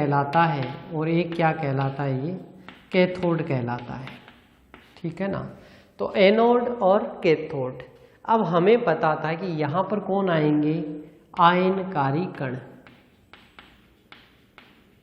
कहलाता है और एक क्या कहलाता है, ये कैथोड कहलाता है। ठीक है ना। तो एनोड और कैथोड। अब हमें पता था कि यहाँ पर कौन आएंगे, आयनकारी कण।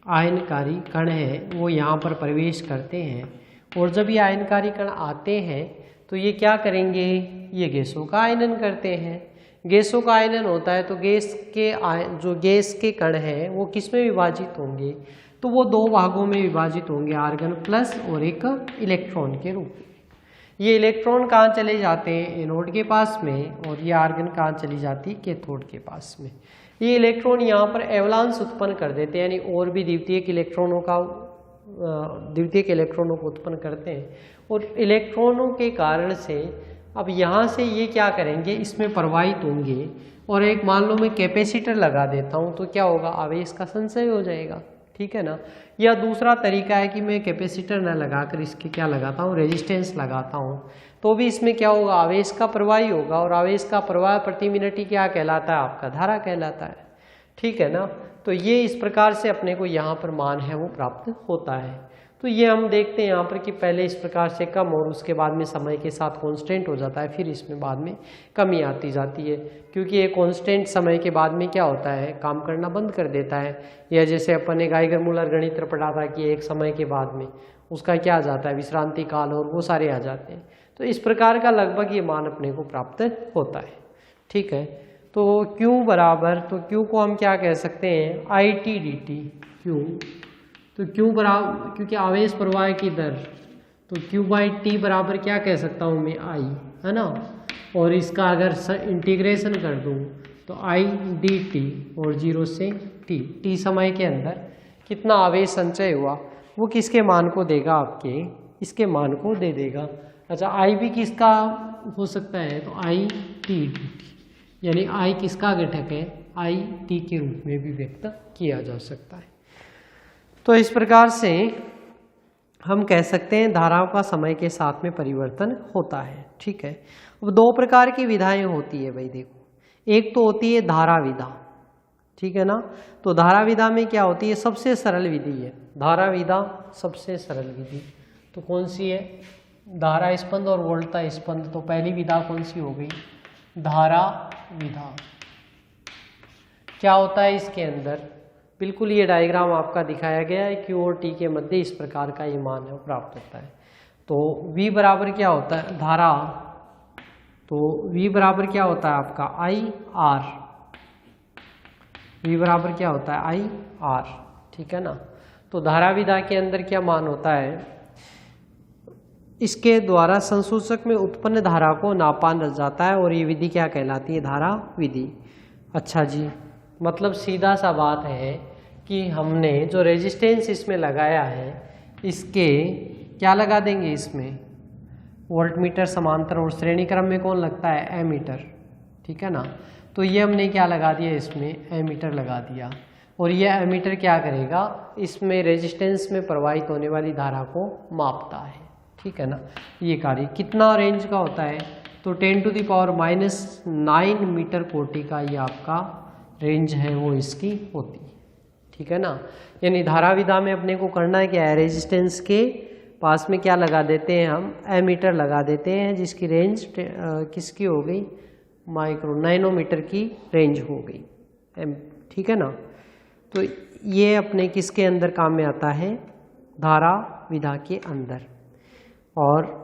आयनकारी कण है वो यहाँ पर प्रवेश करते हैं, और जब ये आयनकारी कण आते हैं तो ये क्या करेंगे, ये गैसों का आयनन करते हैं। गैसों का आयनन होता है तो जो गैस के कण हैं वो किस में विभाजित होंगे, तो वो दो भागों में विभाजित होंगे, आर्गन प्लस और एक इलेक्ट्रॉन के रूप में। ये इलेक्ट्रॉन कहाँ चले जाते हैं, एनोड के पास में, और ये आर्गन कहाँ चली जाती है, कैथोड के पास में। ये इलेक्ट्रॉन यहाँ पर एवलांस उत्पन्न कर देते हैं, यानी और भी द्वितीयक इलेक्ट्रॉनों को उत्पन्न करते हैं, और इलेक्ट्रॉनों के कारण से अब यहाँ से ये क्या करेंगे, इसमें प्रवाहित होंगे। और एक मान लो मैं कैपेसिटर लगा देता हूँ तो क्या होगा, आवेश का संचय हो जाएगा। ठीक है ना। या दूसरा तरीका है कि मैं कैपेसिटर न लगाकर इसके क्या लगाता हूँ, रेजिस्टेंस लगाता हूँ, तो भी इसमें क्या होगा, आवेश का प्रवाह ही होगा, और आवेश का प्रवाह प्रति मिनट ही क्या कहलाता है, आपका धारा कहलाता है। ठीक है ना। तो ये इस प्रकार से अपने को यहाँ पर मान है वो प्राप्त होता है। तो ये हम देखते हैं यहाँ पर कि पहले इस प्रकार से कम और उसके बाद में समय के साथ कांस्टेंट हो जाता है, फिर इसमें बाद में कमी आती जाती है, क्योंकि ये कांस्टेंट समय के बाद में क्या होता है, काम करना बंद कर देता है। या जैसे अपन ने गाइगर मूलर गणित पढ़ा था कि एक समय के बाद में उसका क्या आ जाता है, विश्रांति काल, और वो सारे आ जाते हैं। तो इस प्रकार का लगभग ये मान अपने को प्राप्त होता है। ठीक है। तो Q बराबर, तो Q को हम क्या कह सकते हैं, IT/dt। Q तो Q बराबर, क्योंकि आवेश प्रवाह की दर, तो Q/T बराबर क्या कह सकता हूँ मैं, I, है ना। और इसका अगर इंटीग्रेशन कर दूँ तो I/dt, और 0 से t समय के अंदर कितना आवेश संचय हुआ वो किसके मान को देगा, आपके इसके मान को दे देगा। अच्छा, I भी किसका हो सकता है, तो IT/dt, यानी I किसका घटक है, IT के रूप में भी व्यक्त किया जा सकता है। तो इस प्रकार से हम कह सकते हैं धाराओं का समय के साथ में परिवर्तन होता है। ठीक है। अब दो प्रकार की विधाएं होती है भाई, देखो, एक तो होती है धारा विधा। ठीक है ना। तो धारा विधा में क्या होती है, सबसे सरल विधि है धारा विधा, सबसे सरल विधि। तो कौन सी है, धारा स्पंद और वोल्टता स्पंद। तो पहली विधा कौन सी हो गई, धारा विधा। क्या होता है इसके अंदर, बिल्कुल ये डायग्राम आपका दिखाया गया है, Q और T के मध्य इस प्रकार का ये मान है प्राप्त होता है। तो V बराबर क्या होता है, धारा, तो V बराबर क्या होता है आपका IR। V बराबर क्या होता है, IR। ठीक है ना। तो धारा विधा के अंदर क्या मान होता है, इसके द्वारा संसूचक में उत्पन्न धारा को नापा जाता है, और ये विधि क्या कहलाती है, धारा विधि। अच्छा जी, मतलब सीधा सा बात है कि हमने जो रेजिस्टेंस इसमें लगाया है, इसके क्या लगा देंगे, इसमें वोल्टमीटर समांतर, और श्रेणी क्रम में कौन लगता है, एमीटर। ठीक है ना। तो ये हमने क्या लगा दिया, इसमें एमीटर लगा दिया, और ये एमीटर क्या करेगा, इसमें रेजिस्टेंस में प्रवाहित होने वाली धारा को मापता है। ठीक है ना। ये कार्य कितना रेंज का होता है, तो 10⁻⁹ मीटर कोटि का ये आपका रेंज है वो इसकी होती है। ठीक है ना। यानी धारा विधा में अपने को करना है क्या है, रेजिस्टेंस के पास में क्या लगा देते हैं, हम एमीटर लगा देते हैं, जिसकी रेंज किसकी हो गई, नैनोमीटर की रेंज हो गई। ठीक है ना। तो ये अपने किसके अंदर काम में आता है, धारा विधा के अंदर। और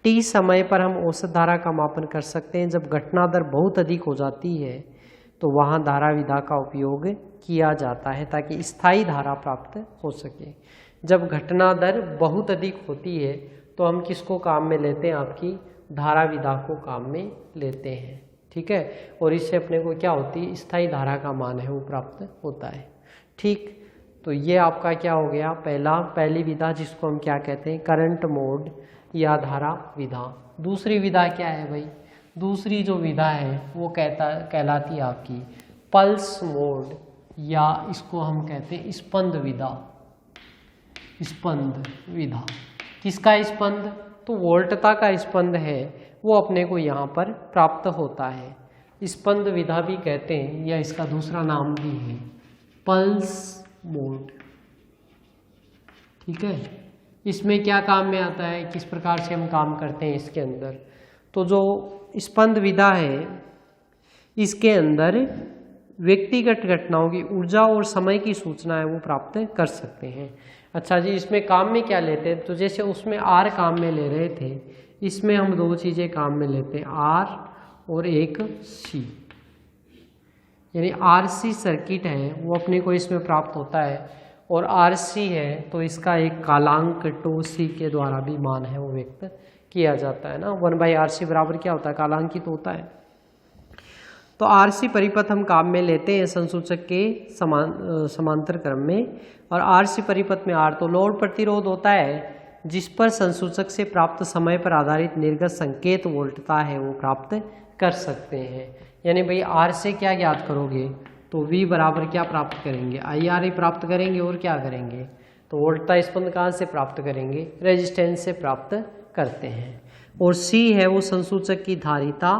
T समय पर हम औसत धारा का मापन कर सकते हैं। जब घटना दर बहुत अधिक हो जाती है तो वहाँ धारा विधा का उपयोग किया जाता है, ताकि स्थायी धारा प्राप्त हो सके। जब घटना दर बहुत अधिक होती है तो हम किसको काम में लेते हैं, आपकी धारा विधा को काम में लेते हैं। ठीक है। और इससे अपने को क्या होती है, स्थायी धारा का मान है वो प्राप्त होता है। ठीक। तो ये आपका क्या हो गया, पहली विधा, जिसको हम क्या कहते हैं, करंट मोड या धारा विधा। दूसरी विधा क्या है भाई, दूसरी जो विधा है वो कहलाती है आपकी पल्स मोड, या इसको हम कहते हैं स्पंद विधा। स्पंद विधा किसका स्पंद, तो वोल्टता का स्पंद है वो अपने को यहाँ पर प्राप्त होता है। स्पंद विधा भी कहते हैं, या इसका दूसरा नाम भी है पल्स मोड। ठीक है, इसमें क्या काम में आता है, किस प्रकार से हम काम करते हैं इसके अंदर। तो जो स्पंद विधा है इसके अंदर व्यक्तिगत घटनाओं की ऊर्जा और समय की सूचनाएं वो प्राप्त कर सकते हैं। अच्छा जी, इसमें काम में क्या लेते हैं, तो जैसे उसमें आर काम में ले रहे थे, इसमें हम दो चीज़ें काम में लेते हैं, आर और एक सी। यानी आर सी सर्किट है वो अपने को इसमें प्राप्त होता है, और आर सी है तो इसका एक कालांक टू सी के द्वारा भी मान है वो व्यक्त किया जाता है ना। 1/RC बराबर क्या होता है, कालांकित होता है। तो आरसी परिपथ हम काम में लेते हैं संसूचक के समांतर क्रम में, और आरसी परिपथ में आर तो लोड प्रतिरोध होता है जिस पर संसूचक से प्राप्त समय पर आधारित निर्गत संकेत वोल्टता है वो प्राप्त कर सकते हैं। यानी भाई आर से क्या ज्ञात करोगे, तो V बराबर क्या प्राप्त करेंगे, IR ही प्राप्त करेंगे, और क्या करेंगे, तो वोल्टता स्पंद कहाँ से प्राप्त करेंगे, रेजिस्टेंस से प्राप्त करते हैं। और C है वो संसूचक की धारिता,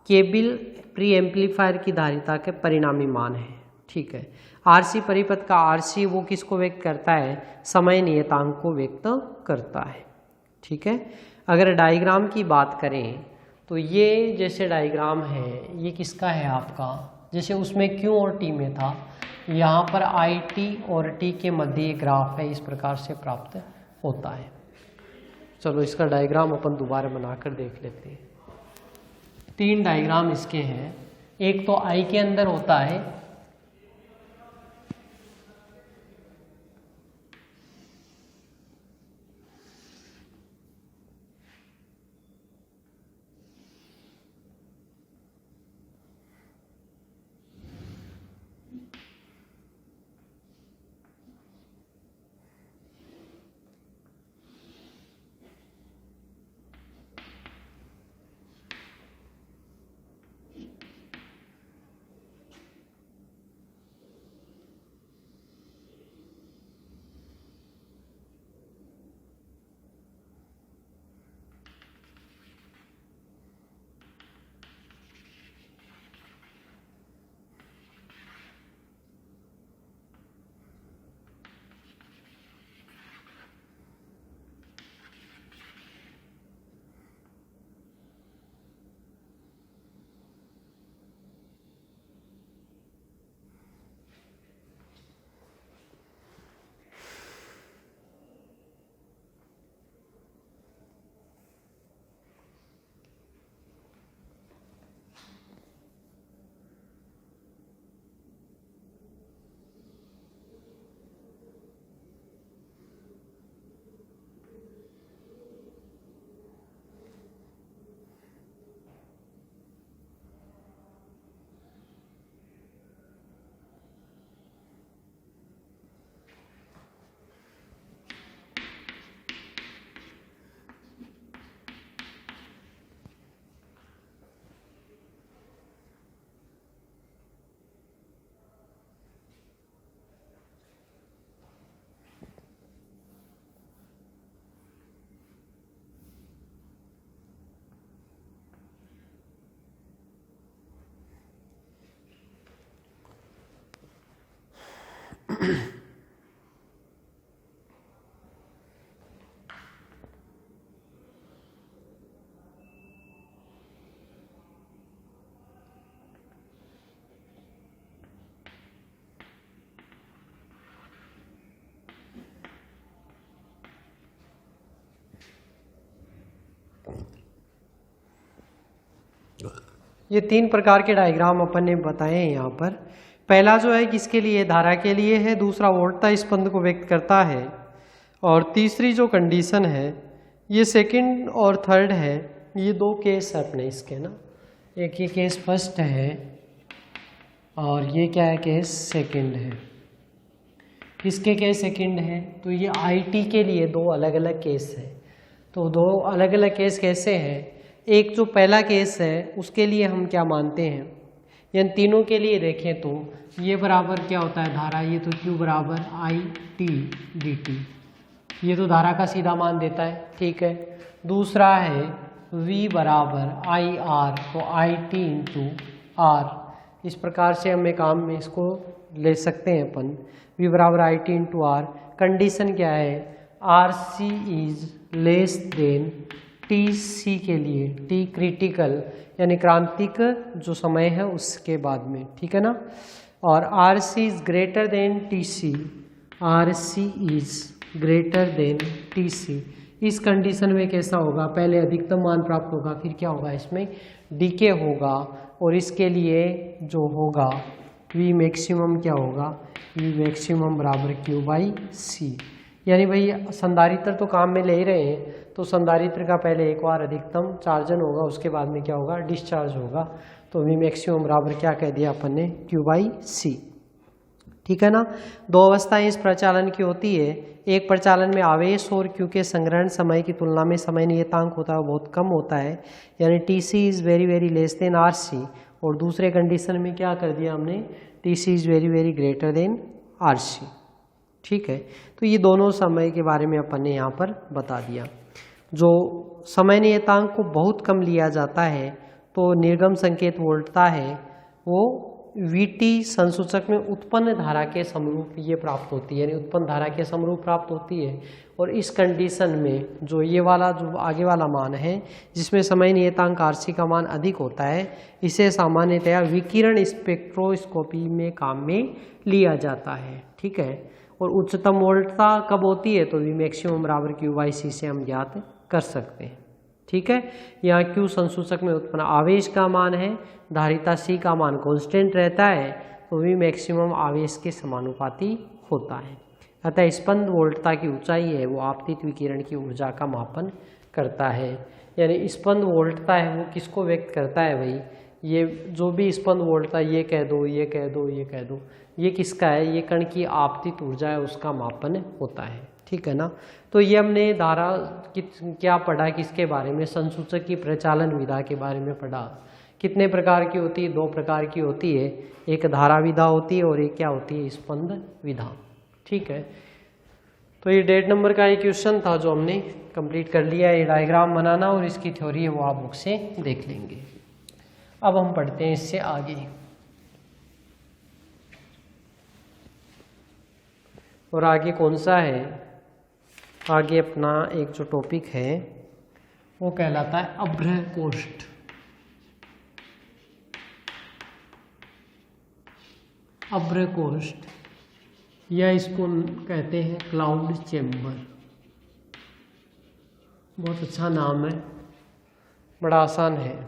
केबल प्री एम्पलीफायर की धारिता के परिणामी मान है। ठीक है, आरसी परिपथ का आरसी वो किसको व्यक्त करता है, समय नियतांक को व्यक्त करता है। ठीक है, अगर डायग्राम की बात करें तो ये जैसे डायग्राम है ये किसका है आपका, जैसे उसमें Q और T में था, यहाँ पर IT और T के मध्य ये ग्राफ है, इस प्रकार से प्राप्त होता है। चलो इसका डायग्राम अपन दोबारा बनाकर देख लेते हैं। 3 डायग्राम इसके हैं, एक तो I के अंदर होता है, ये 3 प्रकार के डायग्राम अपन ने बताए हैं यहाँ पर। पहला जो है किसके लिए, धारा के लिए है, दूसरा वोल्टता स्पंद को व्यक्त करता है, और तीसरी जो कंडीशन है ये सेकंड और थर्ड है। ये 2 केस है अपने इसके ना, एक ये केस फर्स्ट है और ये क्या है, केस सेकंड है। किसके केस सेकंड है, तो ये IT के लिए 2 अलग अलग केस है। तो 2 अलग अलग केस कैसे हैं, एक जो पहला केस है उसके लिए हम क्या मानते हैं, यानी तीनों के लिए देखें तो ये बराबर क्या होता है धारा, ये तो Q बराबर IT dt, ये तो धारा का सीधा मान देता है। ठीक है, दूसरा है V बराबर IR, तो IT × R। इस प्रकार से हमें काम में इसको ले सकते हैं अपन, V बराबर IT इंटू आर। कंडीशन क्या है, RC is less than TC के लिए, T क्रिटिकल यानी क्रांतिक जो समय है उसके बाद में, ठीक है ना। और RC is greater than TC, RC is greater than TC। इस कंडीशन में कैसा होगा, पहले अधिकतम मान प्राप्त होगा, फिर क्या होगा, इसमें डीके होगा, और इसके लिए जो होगा V मैक्सिमम क्या होगा, V मैक्सिमम बराबर Q बाई C। यानी भाई संधारित्र तो काम में ले ही रहे हैं, तो संधारित्र का पहले एक बार अधिकतम चार्जन होगा, उसके बाद में क्या होगा, डिस्चार्ज होगा। तो V मैक्सिमम बराबर क्या कह दिया अपन ने, Q बाई C, ठीक है ना। दो अवस्थाएं इस प्रचालन की होती है, एक प्रचालन में आवेश और Q के संग्रहण समय की तुलना में समय नियतांक होता है वो बहुत कम होता है, यानी TC is very very less than RC। और दूसरे कंडीशन में क्या कर दिया हमने, TC is very very greater than RC, ठीक है। तो ये दोनों समय के बारे में अपन ने यहाँ पर बता दिया। जो समय नियतांक को बहुत कम लिया जाता है तो निर्गम संकेत वोल्टता है वो VT संसूचक में उत्पन्न धारा के समरूप ये प्राप्त होती है, यानी उत्पन्न धारा के समरूप प्राप्त होती है। और इस कंडीशन में जो ये वाला जो आगे वाला मान है जिसमें समय नियतांक RC का मान अधिक होता है, इसे सामान्यतया विकिरण स्पेक्ट्रोस्कोपी में काम में लिया जाता है, ठीक है। और उच्चतम वोल्टता कब होती है, तो V मैक्सिमम बराबर Q बाई C से हम ज्ञात कर सकते हैं, ठीक है। यहाँ Q संसूचक में उत्पन्न आवेश का मान है, धारिता C का मान कांस्टेंट रहता है, तो V मैक्सिमम आवेश के समानुपाती होता है। अतः स्पंद वोल्टता की ऊंचाई है वो आपतित विकिरण की ऊर्जा का मापन करता है। यानी स्पंद वोल्टता है वो किसको व्यक्त करता है भाई, ये जो भी स्पंद वोल्टता, ये कह दो, ये कह दो, ये कह दो, ये किसका है, ये कण की आपतित ऊर्जा है, उसका मापन होता है, ठीक है ना। तो ये हमने धारा क्या पढ़ा, किसके बारे में, संसूचक की प्रचालन विधा के बारे में पढ़ा। कितने प्रकार की होती है, दो प्रकार की होती है, एक धारा विधा होती है और एक क्या होती है, स्पंद विधा, ठीक है। तो ये डेट नंबर का एक क्वेश्चन था जो हमने कंप्लीट कर लिया है। ये डायग्राम बनाना और इसकी थ्योरी है वो आप बुक से देख लेंगे। अब हम पढ़ते हैं इससे आगे, और आगे कौन सा है, आगे अपना एक जो टॉपिक है वो कहलाता है अभ्रह कोष्ठ। अभ्रह कोष्ठ या इसको कहते हैं क्लाउड चेम्बर। बहुत अच्छा नाम है, बड़ा आसान है।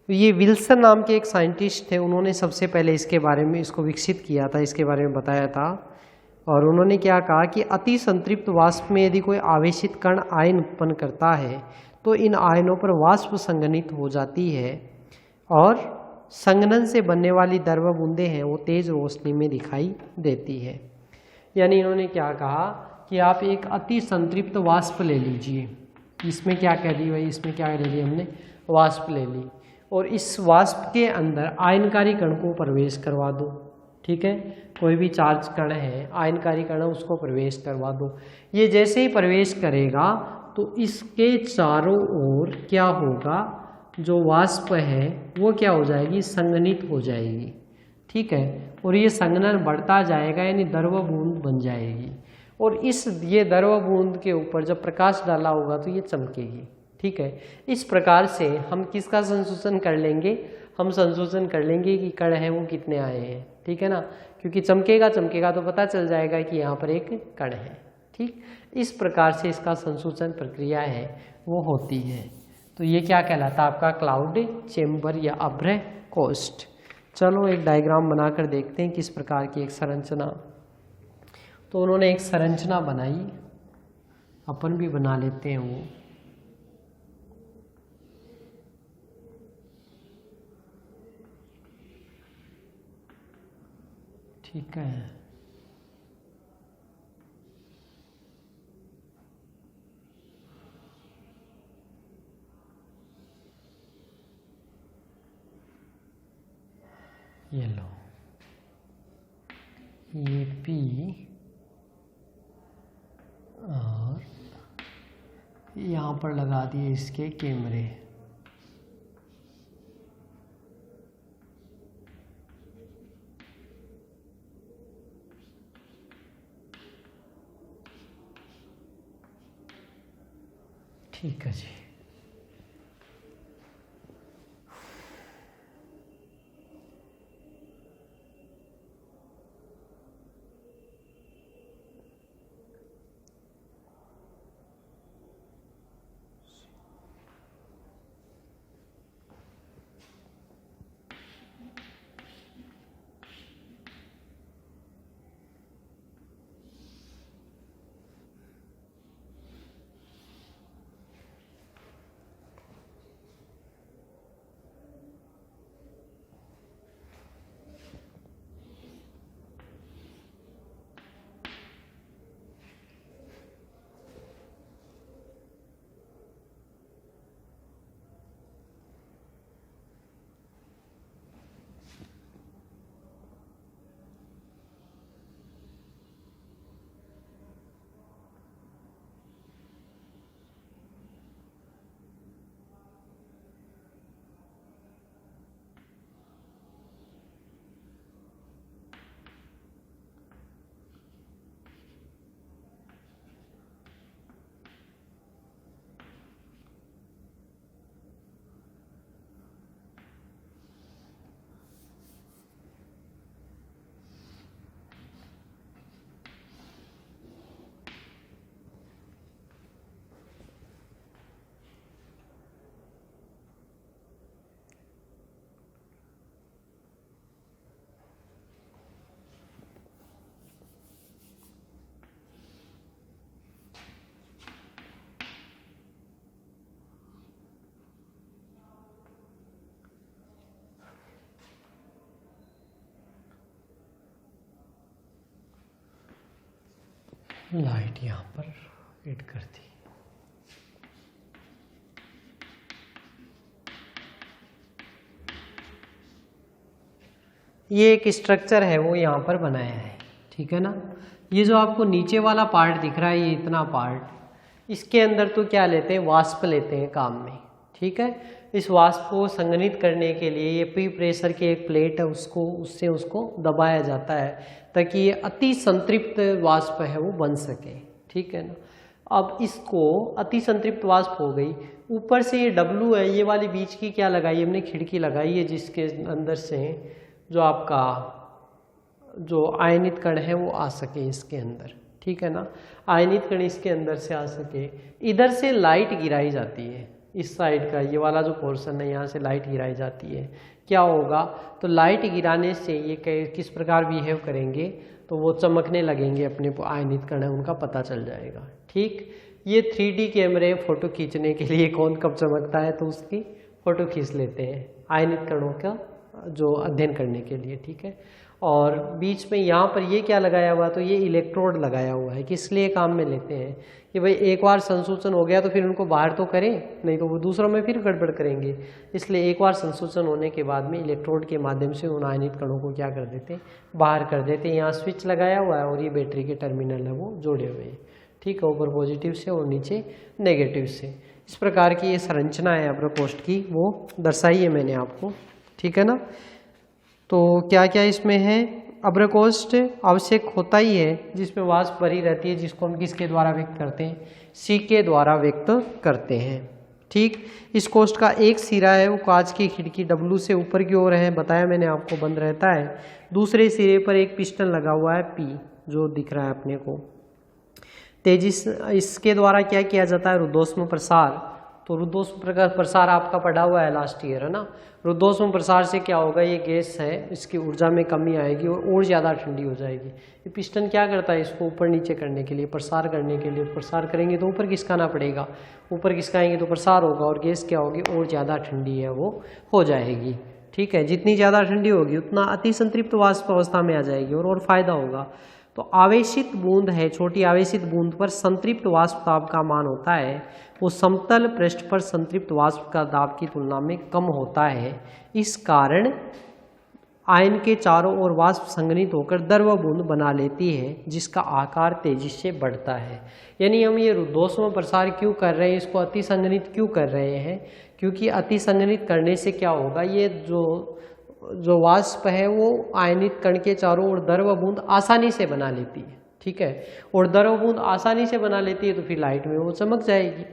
ये विल्सन नाम के एक साइंटिस्ट थे, उन्होंने सबसे पहले इसके बारे में इसको विकसित किया था, इसके बारे में बताया था। और उन्होंने क्या कहा कि अति संतृप्त वाष्प में यदि कोई आवेशित कण आयन उत्पन्न करता है तो इन आयनों पर वाष्प संघनित हो जाती है और संघनन से बनने वाली द्रव बूंदें हैं वो तेज रोशनी में दिखाई देती है। यानी इन्होंने क्या कहा कि आप एक अति संतृप्त वाष्प ले लीजिए, इसमें क्या कह दी भाई, इसमें क्या ले ली हमने, वाष्प ले ली, और इस वाष्प के अंदर आयनकारी कण को प्रवेश करवा दो, ठीक है। कोई भी चार्ज कण है, आयनकारी कण है, उसको प्रवेश करवा दो। ये जैसे ही प्रवेश करेगा तो इसके चारों ओर क्या होगा, जो वाष्प है वो क्या हो जाएगी, संघनित हो जाएगी, ठीक है। और ये संघनन बढ़ता जाएगा, यानी द्रव बूंद बन जाएगी। और ये द्रव बूंद के ऊपर जब प्रकाश डाला होगा तो ये चमकेगी, ठीक है। इस प्रकार से हम किसका संशोधन कर लेंगे, हम संशोधन कर लेंगे कि कण है वो कितने आए हैं, ठीक है ना। क्योंकि चमकेगा तो पता चल जाएगा कि यहाँ पर एक कण है, ठीक। इस प्रकार से इसका संशोधन प्रक्रिया है वो होती है। तो ये क्या कहलाता है आपका क्लाउड चेम्बर या अभ्रह कोष्ठ। चलो एक डायग्राम बनाकर देखते हैं किस प्रकार की एक संरचना। तो उन्होंने एक संरचना बनाई, अपन भी बना लेते हैं वो। ठीक है, ये लो, ये P और यहाँ पर लगा दिए इसके कैमरे। ठीक है जी। लाइट यहाँ पर ऐड कर दी। ये एक स्ट्रक्चर है वो यहाँ पर बनाया है, ठीक है ना। ये जो आपको नीचे वाला पार्ट दिख रहा है, ये इतना पार्ट, इसके अंदर तो क्या लेते हैं, वाष्प लेते हैं काम में, ठीक है। इस वाष्प को संघनित करने के लिए ये पी प्रेशर की एक प्लेट है, उसको दबाया जाता है ताकि ये अति संतृप्त वाष्प है वो बन सके, ठीक है ना। अब इसको अति संतृप्त वाष्प हो गई, ऊपर से ये डब्लू है, ये वाली बीच की क्या लगाई हमने, खिड़की लगाई है, जिसके अंदर से जो आपका जो आयनित कण है वो आ सके इसके अंदर, ठीक है ना। आयनित कण इसके अंदर से आ सके। इधर से लाइट गिराई जाती है, इस साइड का ये वाला जो पोर्शन है यहाँ से लाइट गिराई जाती है। क्या होगा, तो लाइट गिराने से ये किस प्रकार बिहेव करेंगे, तो वो चमकने लगेंगे, अपने आयनित कण है उनका पता चल जाएगा, ठीक। ये 3D कैमरे फोटो खींचने के लिए कौन कब चमकता है तो उसकी फोटो खींच लेते हैं, आयनित कणों का जो अध्ययन करने के लिए, ठीक है। और बीच में यहाँ पर ये क्या लगाया हुआ, तो ये इलेक्ट्रोड लगाया हुआ है, किस लिए काम में लेते हैं कि भाई एक बार संसूचन हो गया तो फिर उनको बाहर तो करें, नहीं तो वो दूसरों में फिर गड़बड़ करेंगे। इसलिए एक बार संसूचन होने के बाद में इलेक्ट्रोड के माध्यम से उन आयनित कणों को क्या कर देते, बाहर कर देते। यहाँ स्विच लगाया हुआ है और ये बैटरी के टर्मिनल है वो जोड़े हुए हैं, ठीक है, ऊपर पॉजिटिव से और नीचे नेगेटिव से। इस प्रकार की ये संरचना है अब्रकोष्ठ की, वो दर्शाई है मैंने आपको, ठीक है ना। तो क्या क्या इसमें है, अब्रकोष्ठ आवश्यक होता ही है जिसमें वाष्प भरी रहती है, जिसको हम किसके द्वारा व्यक्त करते हैं, सी के द्वारा व्यक्त करते हैं, ठीक। इस कोष्ठ का एक सिरा है वो कांच की खिड़की डब्लू से ऊपर की ओर है, बताया मैंने आपको, बंद रहता है। दूसरे सिरे पर एक पिस्टन लगा हुआ है पी, जो दिख रहा है अपने को। तेजिस इसके द्वारा क्या किया जाता है, रुद्धोष्म प्रसार। तो रुद्धोष्म प्रसार आपका पढ़ा हुआ है लास्ट ईयर, है ना। रुद्धोष्म प्रसार से क्या होगा, ये गैस है इसकी ऊर्जा में कमी आएगी और ज़्यादा ठंडी हो जाएगी। ये पिस्टन क्या करता है, इसको ऊपर नीचे करने के लिए, प्रसार करने के लिए, प्रसार करेंगे तो ऊपर खिसकाना पड़ेगा, ऊपर खिसकाएंगे तो प्रसार होगा और गैस क्या होगी, और ज़्यादा ठंडी है वो हो जाएगी, ठीक है। जितनी ज़्यादा ठंडी होगी उतना अति संतृप्त वाष्प अवस्था में आ जाएगी और फायदा होगा। तो आवेशित बूंद है, छोटी आवेशित बूंद पर संतृप्त वाष्प दाब का मान होता है वो समतल पृष्ठ पर संतृप्त वाष्प का दाब की तुलना में कम होता है। इस कारण आयन के चारों ओर वाष्प संघनित होकर द्रव बूंद बना लेती है, जिसका आकार तेजी से बढ़ता है। यानी हम ये रुद्धोष्म प्रसार क्यों कर रहे हैं, इसको अति संघनित क्यों कर रहे हैं, क्योंकि अति संघनित करने से क्या होगा, ये जो वाष्प है वो आयनित कण के चारों ओर द्रव बूंद आसानी से बना लेती है, ठीक है। और द्रव बूंद आसानी से बना लेती है तो फिर लाइट में वो चमक जाएगी।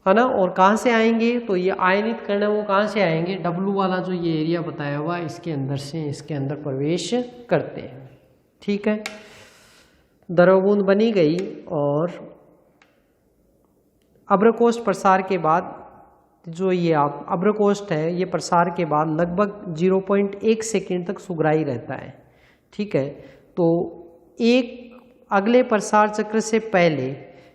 है ना। और कहाँ से आएंगे, तो ये आयनित कण है वो कहाँ से आएंगे, W वाला जो ये एरिया बताया हुआ इसके अंदर से इसके अंदर प्रवेश करते हैं। ठीक है, द्रव बूंद बनी गई और अभ्रकोष्ठ प्रसार के बाद जो ये आप अभ्रकोष्ठ है ये प्रसार के बाद लगभग 0.1 सेकेंड तक सुगराई रहता है। ठीक है, तो एक अगले प्रसार चक्र से पहले,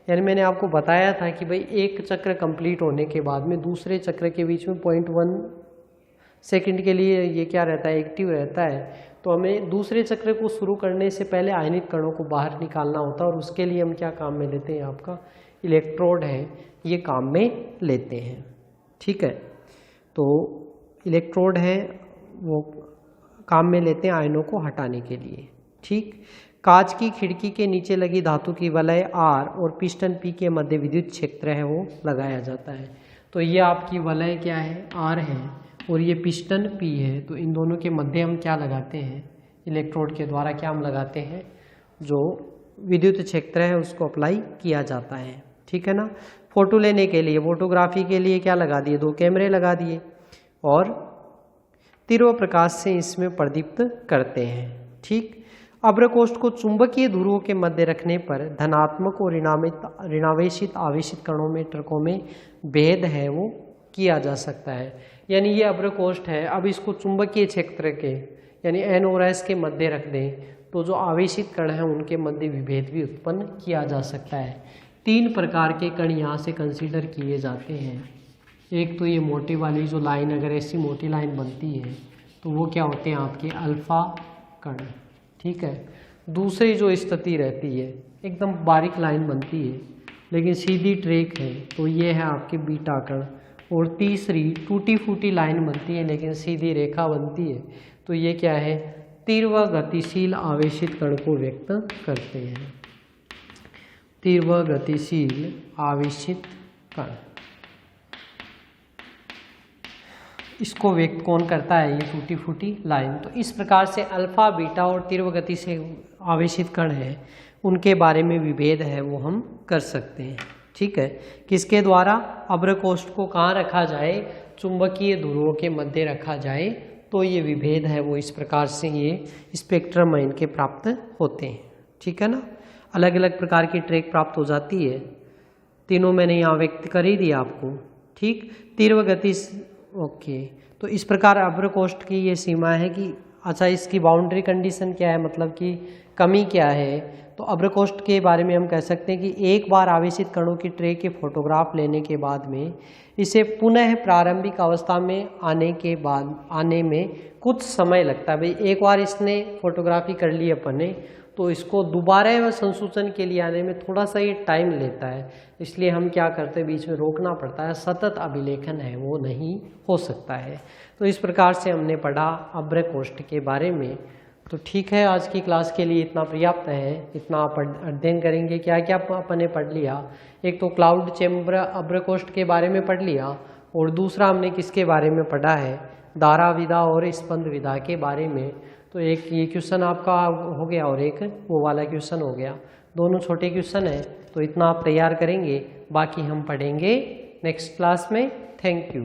यानी मैंने आपको बताया था कि भाई एक चक्र कंप्लीट होने के बाद में दूसरे चक्र के बीच में 0.1 सेकंड के लिए ये क्या रहता है, एक्टिव रहता है। तो हमें दूसरे चक्र को शुरू करने से पहले आयनित कणों को बाहर निकालना होता है और उसके लिए हम क्या काम में लेते हैं, आपका इलेक्ट्रोड है ये काम में लेते हैं। ठीक है, तो इलेक्ट्रोड है वो काम में लेते हैं आयनों को हटाने के लिए। ठीक, कांच की खिड़की के नीचे लगी धातु की वलय R और पिस्टन P के मध्य विद्युत क्षेत्र है वो लगाया जाता है। तो ये आपकी वलय क्या है, R है और ये पिस्टन P है। तो इन दोनों के मध्य हम क्या लगाते हैं, इलेक्ट्रोड के द्वारा क्या हम लगाते हैं, जो विद्युत क्षेत्र है उसको अप्लाई किया जाता है। ठीक है ना। फोटो लेने के लिए, फोटोग्राफी के लिए क्या लगा दिए, 2 कैमरे लगा दिए और तीव्र प्रकाश से इसमें प्रदीप्त करते हैं। ठीक, अभ्रकोष्ठ को चुंबकीय ध्रुवों के मध्य रखने पर धनात्मक और ऋणावेशित आवेशित कणों में ट्रकों में भेद है वो किया जा सकता है। यानी ये अभ्रकोष्ठ है, अब इसको चुंबकीय क्षेत्र के यानी N और S के मध्य रख दें तो जो आवेशित कण हैं उनके मध्य विभेद भी उत्पन्न किया जा सकता है। 3 प्रकार के कण यहाँ से कंसीडर किए जाते हैं। एक तो ये मोटी वाली जो लाइन, अगर ऐसी मोटी लाइन बनती है तो वो क्या होते हैं, आपके अल्फा कण। ठीक है, दूसरी जो स्थिति रहती है एकदम बारीक लाइन बनती है लेकिन सीधी ट्रैक है तो ये है आपके बीटा कण। और तीसरी टूटी फूटी लाइन बनती है लेकिन सीधी रेखा बनती है तो ये क्या है, तीव्र गतिशील आवेशित कण को व्यक्त करते हैं। तीव्र गतिशील आवेशित कण, इसको व्यक्त कौन करता है, ये टूटी फूटी लाइन। तो इस प्रकार से अल्फा बीटा और तीव्र गति से आवेशित कण है उनके बारे में विभेद है वो हम कर सकते हैं। ठीक है, किसके द्वारा, अभ्रकोष्ठ को कहाँ रखा जाए, चुंबकीय ध्रुवों के मध्य रखा जाए तो ये विभेद है वो इस प्रकार से ये स्पेक्ट्रम इनके प्राप्त होते हैं। ठीक है ना, अलग अलग प्रकार की ट्रैक प्राप्त हो जाती है। तीनों मैंने यहाँ व्यक्त कर ही दिया आपको। ठीक, तीव्र गति, ओके। तो इस प्रकार अभ्रकोष्ठ की ये सीमा है कि अच्छा इसकी बाउंड्री कंडीशन क्या है, मतलब कि कमी क्या है। तो अभ्रकोष्ठ के बारे में हम कह सकते हैं कि एक बार आवेशित कणों की ट्रे के फोटोग्राफ लेने के बाद में इसे पुनः प्रारंभिक अवस्था में आने में कुछ समय लगता है। भाई एक बार इसने फोटोग्राफी कर ली अपन ने तो इसको दोबारा संसूचन के लिए आने में थोड़ा सा ये टाइम लेता है, इसलिए हम क्या करते हैं, बीच में रोकना पड़ता है। सतत अभिलेखन है वो नहीं हो सकता है। तो इस प्रकार से हमने पढ़ा अभ्रकोष्ठ के बारे में। तो ठीक है, आज की क्लास के लिए इतना पर्याप्त है। इतना आप अध्ययन करेंगे, क्या क्या अपन ने पढ़ लिया। एक तो क्लाउड चैम्बर अभ्रकोष्ठ के बारे में पढ़ लिया और दूसरा हमने किसके बारे में पढ़ा है, धारा विधा और स्पंद विधा के बारे में। तो एक ये क्वेश्चन आपका हो गया और एक वो वाला क्वेश्चन हो गया, दोनों छोटे क्वेश्चन है। तो इतना आप तैयार करेंगे, बाकी हम पढ़ेंगे नेक्स्ट क्लास में। Thank you.